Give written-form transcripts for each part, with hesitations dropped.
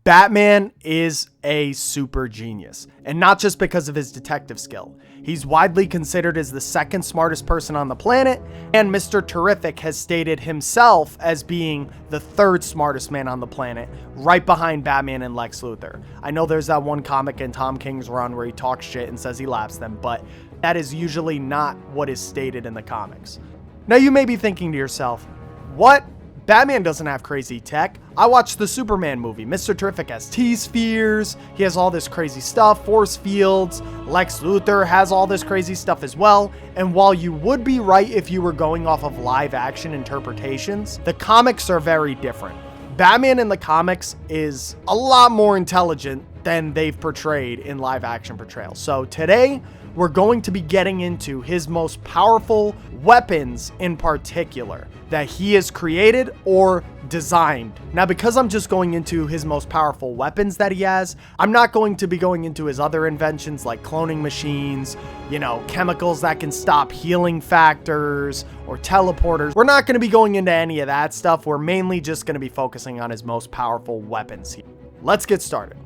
Batman is a super genius, and not just because of his detective skill. He's widely considered as the second smartest person on the planet, and Mr. Terrific has stated himself as being the third smartest man on the planet, right behind Batman and Lex Luthor. I know there's that one comic in Tom King's run where he talks shit and says he laps them, but that is usually not what is stated in the comics. Now you may be thinking to yourself, what? Batman doesn't have crazy tech. I watched the Superman movie. Mr. Terrific has T-spheres. He has all this crazy stuff, force fields. Lex Luthor has all this crazy stuff as well. And while you would be right if you were going off of live action interpretations, the comics are very different. Batman in the comics is a lot more intelligent than they've portrayed in live action portrayals. So today, we're going to be getting into his most powerful weapons in particular that he has created or designed. Now, because I'm just going into his most powerful weapons that he has, I'm not going to be going into his other inventions like cloning machines, chemicals that can stop healing factors or teleporters. We're not going to be going into any of that stuff. We're mainly just going to be focusing on his most powerful weapons here. Let's get started.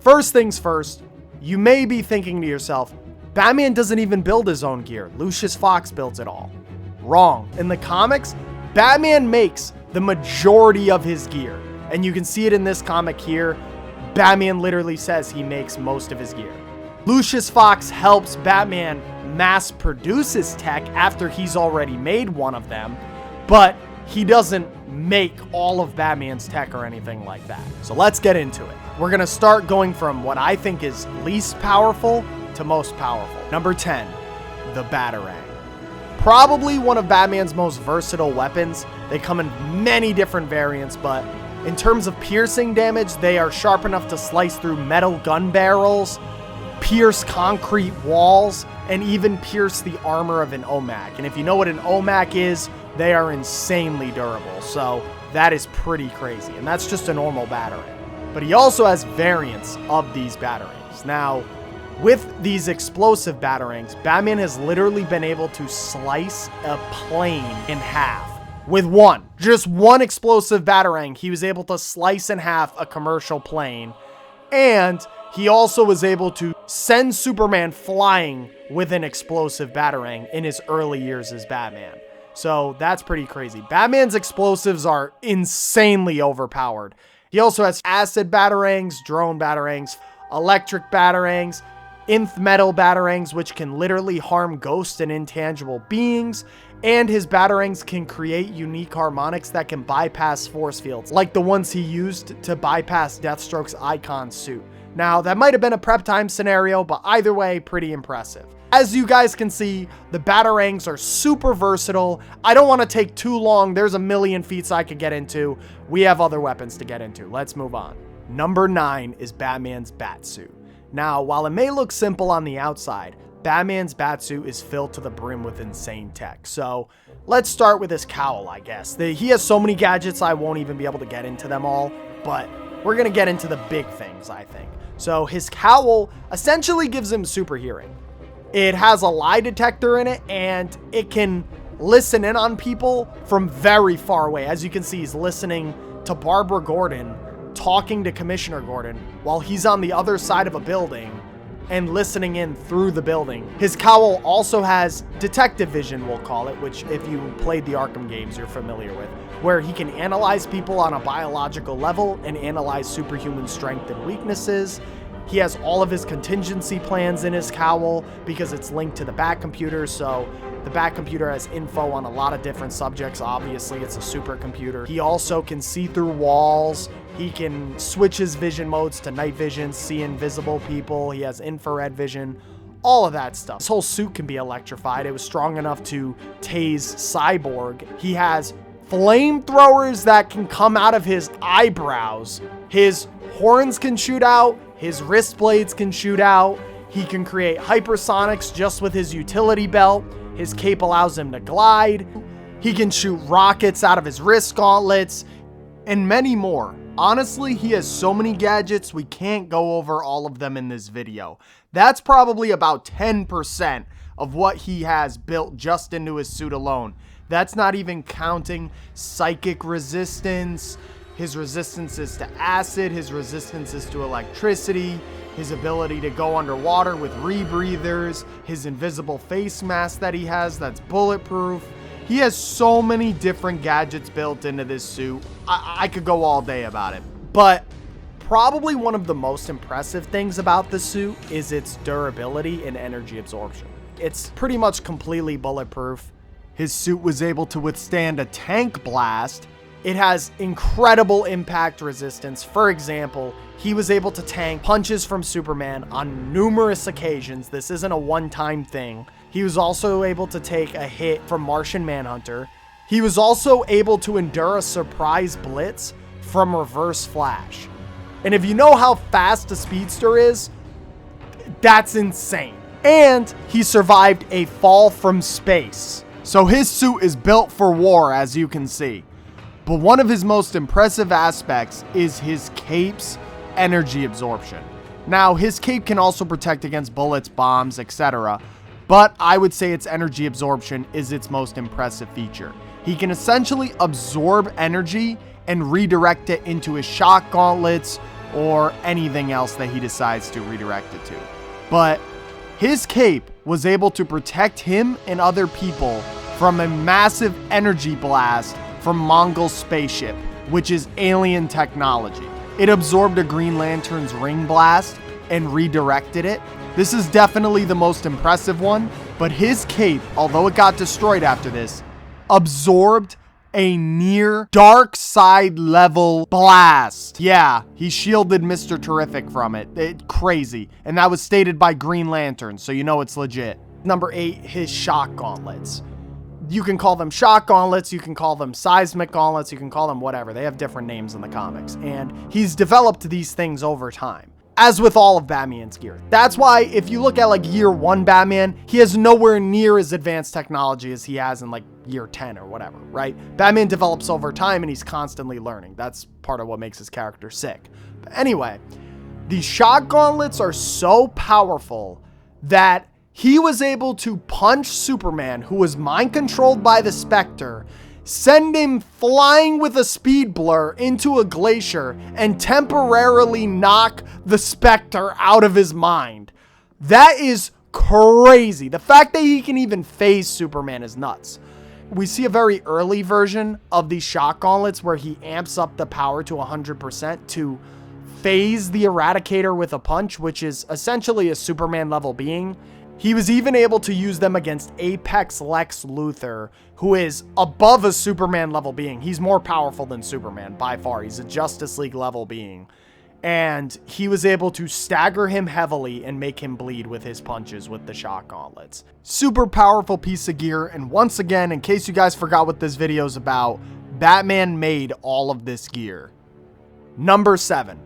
First things first, you may be thinking to yourself, Batman doesn't even build his own gear. Lucius Fox builds it all. Wrong. In the comics, Batman makes the majority of his gear. And you can see it in this comic here. Batman literally says he makes most of his gear. Lucius Fox helps Batman mass produce his tech after he's already made one of them, but he doesn't make all of Batman's tech or anything like that. So let's get into it. We're going to start going from what I think is least powerful to most powerful. Number 10, the Batarang. Probably one of Batman's most versatile weapons. They come in many different variants, but in terms of piercing damage, they are sharp enough to slice through metal gun barrels, pierce concrete walls, and even pierce the armor of an OMAC. And if you know what an OMAC is, they are insanely durable. So that is pretty crazy. And that's just a normal Batarang. But he also has variants of these Batarangs. Now, with these explosive Batarangs, Batman has literally been able to slice a plane in half. With just one explosive Batarang, he was able to slice in half a commercial plane. And he also was able to send Superman flying with an explosive Batarang in his early years as Batman. So that's pretty crazy. Batman's explosives are insanely overpowered. He also has acid Batarangs, drone Batarangs, electric Batarangs, nth metal Batarangs, which can literally harm ghosts and intangible beings, and his Batarangs can create unique harmonics that can bypass force fields, like the ones he used to bypass Deathstroke's Icon suit. Now, that might have been a prep time scenario, but either way, pretty impressive. As you guys can see, the Batarangs are super versatile. I don't want to take too long. There's a million feats I could get into. We have other weapons to get into. Let's move on. Number 9 is Batman's Batsuit. Now, while it may look simple on the outside, Batman's Batsuit is filled to the brim with insane tech. So let's start with his cowl, I guess. He has so many gadgets, I won't even be able to get into them all, but we're going to get into the big things, I think. So his cowl essentially gives him super hearing. It has a lie detector in it, and it can listen in on people from very far away. As you can see, he's listening to Barbara Gordon talking to Commissioner Gordon while he's on the other side of a building and listening in through the building. His cowl also has detective vision, we'll call it, which if you played the Arkham games, you're familiar with, where he can analyze people on a biological level and analyze superhuman strength and weaknesses. He has all of his contingency plans in his cowl because it's linked to the Bat computer, so the Bat computer has info on a lot of different subjects. Obviously, it's a supercomputer. He also can see through walls. He can switch his vision modes to night vision, see invisible people. He has infrared vision, all of that stuff. His whole suit can be electrified. It was strong enough to tase Cyborg. He has flamethrowers that can come out of his eyebrows. His horns can shoot out. His wrist blades can shoot out. He can create hypersonics just with his utility belt. His cape allows him to glide. He can shoot rockets out of his wrist gauntlets, and many more. Honestly, he has so many gadgets, we can't go over all of them in this video. That's probably about 10% of what he has built just into his suit alone. That's not even counting psychic resistance, his resistances to acid, his resistances to electricity, his ability to go underwater with rebreathers, his invisible face mask that he has that's bulletproof. He has so many different gadgets built into this suit. I could go all day about it. But probably one of the most impressive things about this suit is its durability and energy absorption. It's pretty much completely bulletproof. His suit was able to withstand a tank blast. It has incredible impact resistance. For example, he was able to tank punches from Superman on numerous occasions. This isn't a one-time thing. He was also able to take a hit from Martian Manhunter. He was also able to endure a surprise blitz from Reverse Flash. And if you know how fast a speedster is, that's insane. And he survived a fall from space. So his suit is built for war, as you can see. But one of his most impressive aspects is his cape's energy absorption. Now, his cape can also protect against bullets, bombs, etc. But I would say its energy absorption is its most impressive feature. He can essentially absorb energy and redirect it into his shock gauntlets or anything else that he decides to redirect it to. But his cape was able to protect him and other people from a massive energy blast from Mongol's spaceship, which is alien technology. It absorbed a Green Lantern's ring blast and redirected it. This is definitely the most impressive one, but his cape, although it got destroyed after this, absorbed a near dark side level blast. Yeah, he shielded Mr. Terrific from it. Crazy. And that was stated by Green Lantern, so you know it's legit. Number 8, his shock gauntlets. You can call them shock gauntlets, you can call them seismic gauntlets, you can call them whatever. They have different names in the comics. And he's developed these things over time, as with all of Batman's gear. That's why if you look at like year 1 Batman, he has nowhere near as advanced technology as he has in like year 10 or whatever, right? Batman develops over time and he's constantly learning. That's part of what makes his character sick. But anyway, these shock gauntlets are so powerful that he was able to punch Superman, who was mind controlled by the Spectre, send him flying with a speed blur into a glacier, and temporarily knock the Spectre out of his mind. That is crazy. The fact that he can even phase Superman is nuts. We see a very early version of these shock gauntlets where he amps up the power to 100% to phase the Eradicator with a punch, which is essentially a Superman level being. He was even able to use them against Apex Lex Luthor, who is above a Superman level being. He's more powerful than Superman by far. He's a Justice League level being. And he was able to stagger him heavily and make him bleed with his punches with the shock gauntlets. Super powerful piece of gear. And once again, in case you guys forgot what this video is about, Batman made all of this gear. Number 7.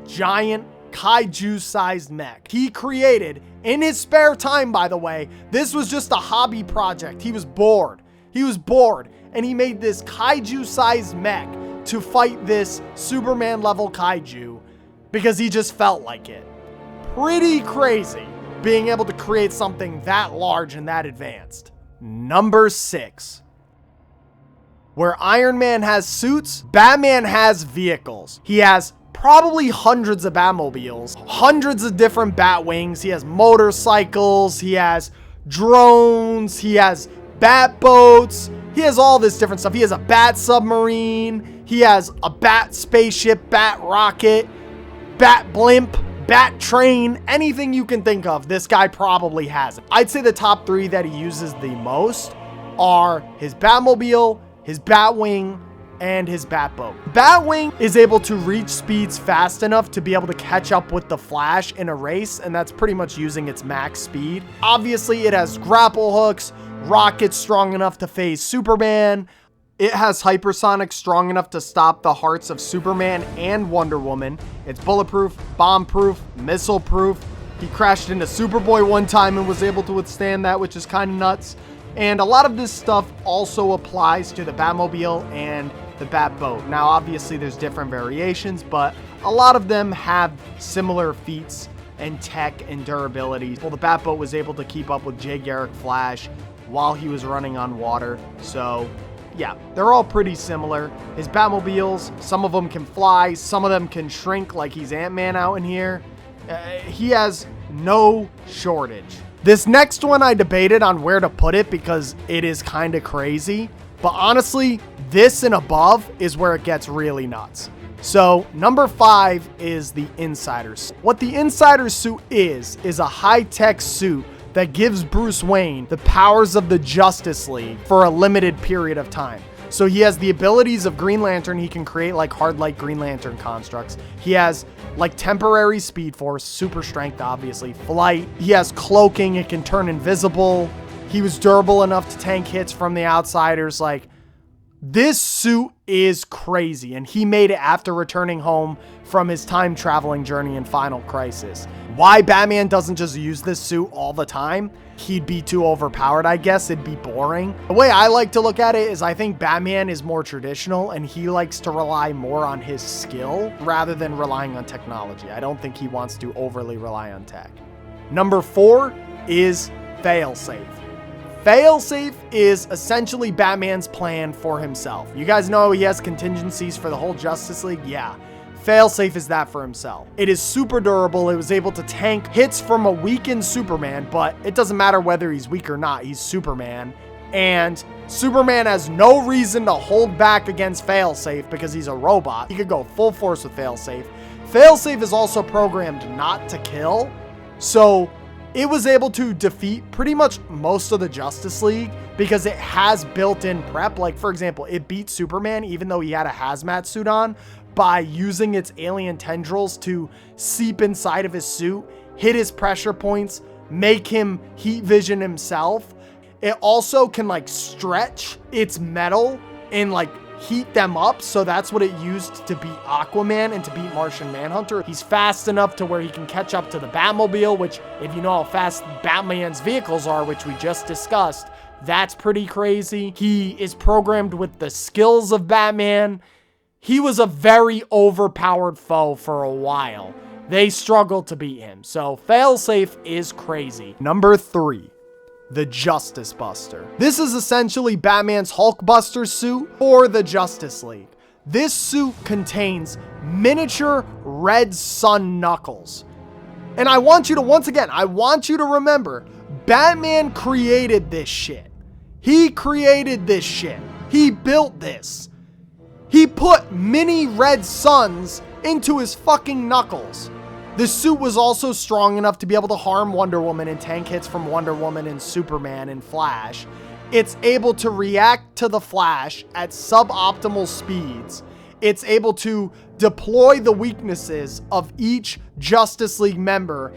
Giant kaiju-sized mech. He created, in his spare time by the way, this was just a hobby project. He was bored. And he made this kaiju-sized mech to fight this Superman level kaiju because he just felt like it. Pretty crazy being able to create something that large and that advanced. Number 6. Where Iron Man has suits, Batman has vehicles. He has probably hundreds of Batmobiles, hundreds of different Batwings. He has motorcycles, he has drones, he has Batboats, he has all this different stuff. He has a Bat submarine, he has a Bat spaceship, Bat rocket, Bat blimp, Bat train, anything you can think of, this guy probably has it. I'd say the top 3 that he uses the most are his Batmobile, his Batwing, and his Batboat. Batwing is able to reach speeds fast enough to be able to catch up with the Flash in a race, and that's pretty much using its max speed. Obviously, it has grapple hooks, rockets strong enough to phase Superman. It has hypersonics strong enough to stop the hearts of Superman and Wonder Woman. It's bulletproof, bomb-proof, missile-proof. He crashed into Superboy one time and was able to withstand that, which is kind of nuts. And a lot of this stuff also applies to the Batmobile and the Batboat. Now, obviously, there's different variations, but a lot of them have similar feats and tech and durability. Well, the Batboat was able to keep up with Jay Garrick Flash while he was running on water. So yeah, they're all pretty similar. His Batmobiles, some of them can fly, some of them can shrink like he's Ant-Man out in here. He has no shortage. This next one I debated on where to put it because it is kind of crazy. But honestly, this and above is where it gets really nuts. So number 5 is the Insider suit. What the Insider suit is a high-tech suit that gives Bruce Wayne the powers of the Justice League for a limited period of time. So he has the abilities of Green Lantern. He can create like hard light Green Lantern constructs. He has like temporary speed force, super strength, obviously, flight. He has cloaking. It can turn invisible. He was durable enough to tank hits from the outsiders. Like, this suit is crazy, and he made it after returning home from his time traveling journey in Final Crisis. Why Batman doesn't just use this suit all the time? He'd be too overpowered, I guess. It'd be boring. The way I like to look at it is I think Batman is more traditional, and he likes to rely more on his skill rather than relying on technology. I don't think he wants to overly rely on tech. Number 4 is Failsafe. Failsafe is essentially Batman's plan for himself. You guys know he has contingencies for the whole Justice League? Yeah. Failsafe is that for himself. It is super durable. It was able to tank hits from a weakened Superman, but it doesn't matter whether he's weak or not. He's Superman. And Superman has no reason to hold back against Failsafe because he's a robot. He could go full force with Failsafe. Failsafe is also programmed not to kill. So it was able to defeat pretty much most of the Justice League because it has built-in prep. Like, for example, it beat Superman even though he had a hazmat suit on by using its alien tendrils to seep inside of his suit, hit his pressure points, make him heat vision himself. It also can like stretch its metal and like heat them up. So that's what it used to beat Aquaman and to beat Martian Manhunter. He's fast enough to where he can catch up to the Batmobile, which if you know how fast Batman's vehicles are, which we just discussed, that's pretty crazy. He is programmed with the skills of Batman. He was a very overpowered foe for a while. They struggled to beat him. So Failsafe is crazy. Number 3. The Justice Buster. This is essentially Batman's Hulkbuster suit for the Justice League. This suit contains miniature Red Sun knuckles. And I want you to, once again, I want you to remember, Batman created this shit. He created this shit. He built this. He put mini red suns into his fucking knuckles. The suit was also strong enough to be able to harm Wonder Woman and tank hits from Wonder Woman and Superman and Flash. It's able to react to the Flash at suboptimal speeds. It's able to deploy the weaknesses of each Justice League member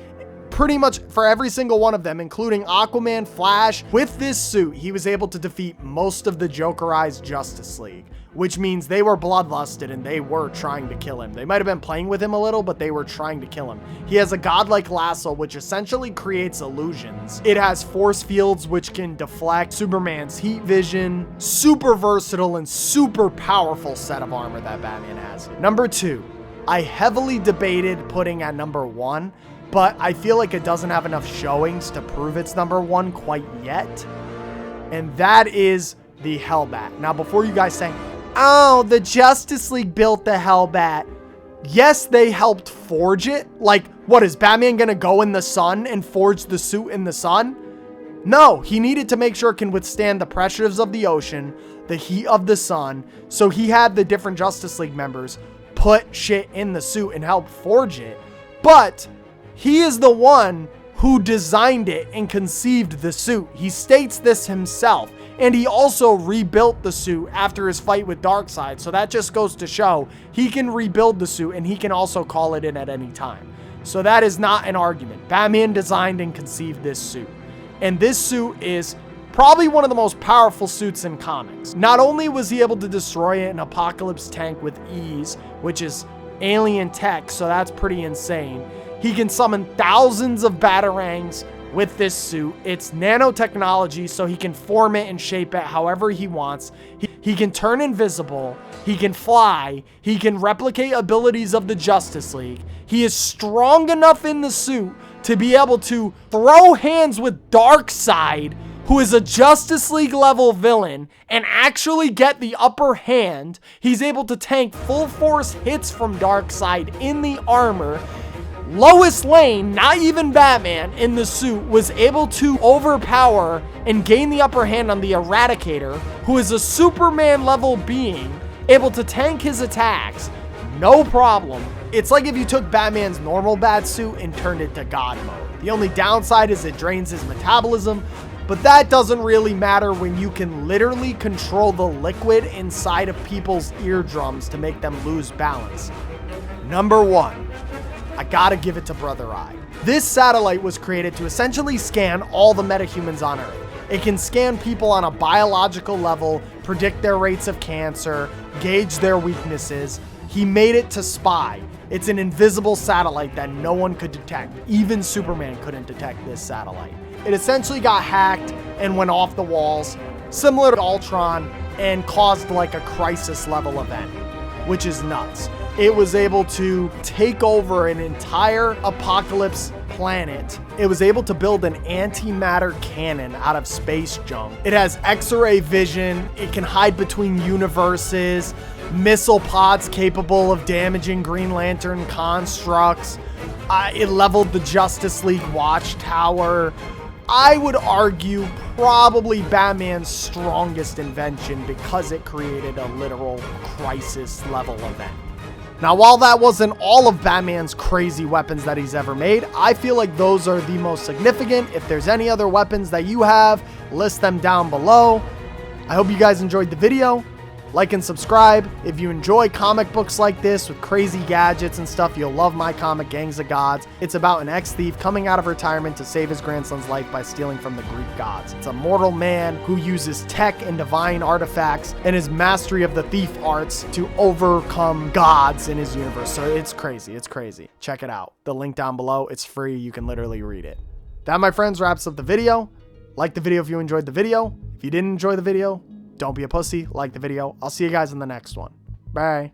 pretty much for every single one of them, including Aquaman, Flash. With this suit, he was able to defeat most of the Jokerized Justice League, which means they were bloodlusted and they were trying to kill him. They might have been playing with him a little, but they were trying to kill him. He has a godlike lasso, which essentially creates illusions. It has force fields, which can deflect Superman's heat vision. Super versatile and super powerful set of armor that Batman has. Number 2, I heavily debated putting at number 1, but I feel like it doesn't have enough showings to prove it's number 1 quite yet. And that is the Hellbat. Now, before you guys say, oh, the Justice League built the Hellbat. Yes, they helped forge it. Like, what, is Batman gonna go in the sun and forge the suit in the sun? No, he needed to make sure it can withstand the pressures of the ocean, the heat of the sun. So he had the different Justice League members put shit in the suit and help forge it. But he is the one who designed it and conceived the suit. He states this himself. And he also rebuilt the suit after his fight with Darkseid. So that just goes to show he can rebuild the suit and he can also call it in at any time. So that is not an argument. Batman designed and conceived this suit. And this suit is probably one of the most powerful suits in comics. Not only was he able to destroy an Apocalypse tank with ease, which is alien tech, so that's pretty insane. He can summon thousands of Batarangs with this suit. It's nanotechnology, so he can form it and shape it however he wants. He can turn invisible. He can fly. He can replicate abilities of the Justice League. He is strong enough in the suit to be able to throw hands with Darkseid who is a Justice League level villain, and actually get the upper hand. He's able to tank full force hits from Darkseid in the armor. Lois Lane, not even Batman, in the suit, was able to overpower and gain the upper hand on the Eradicator, who is a Superman level being, able to tank his attacks, no problem. It's like if you took Batman's normal Batsuit and turned it to God mode. The only downside is it drains his metabolism, but that doesn't really matter when you can literally control the liquid inside of people's eardrums to make them lose balance. Number 1. I gotta give it to Brother Eye. This satellite was created to essentially scan all the metahumans on Earth. It can scan people on a biological level, predict their rates of cancer, gauge their weaknesses. He made it to spy. It's an invisible satellite that no one could detect. Even Superman couldn't detect this satellite. It essentially got hacked and went off the walls, similar to Ultron, and caused like a crisis level event, which is nuts. It was able to take over an entire apocalypse planet. It was able to build an antimatter cannon out of space junk. It has X-ray vision. It can hide between universes. Missile pods capable of damaging Green Lantern constructs. It leveled the Justice League watchtower. I would argue probably Batman's strongest invention because it created a literal crisis level event. Now, while that wasn't all of Batman's crazy weapons that he's ever made, I feel like those are the most significant. If there's any other weapons that you have, list them down below. I hope you guys enjoyed the video. Like and subscribe. If you enjoy comic books like this with crazy gadgets and stuff, you'll love my comic, Gangs of Gods. It's about an ex-thief coming out of retirement to save his grandson's life by stealing from the Greek gods. It's a mortal man who uses tech and divine artifacts and his mastery of the thief arts to overcome gods in his universe. So it's crazy. It's crazy. Check it out. The link down below. It's free. You can literally read it. That, my friends, wraps up the video. Like the video if you enjoyed the video. If you didn't enjoy the video, don't be a pussy. Like the video. I'll see you guys in the next one. Bye.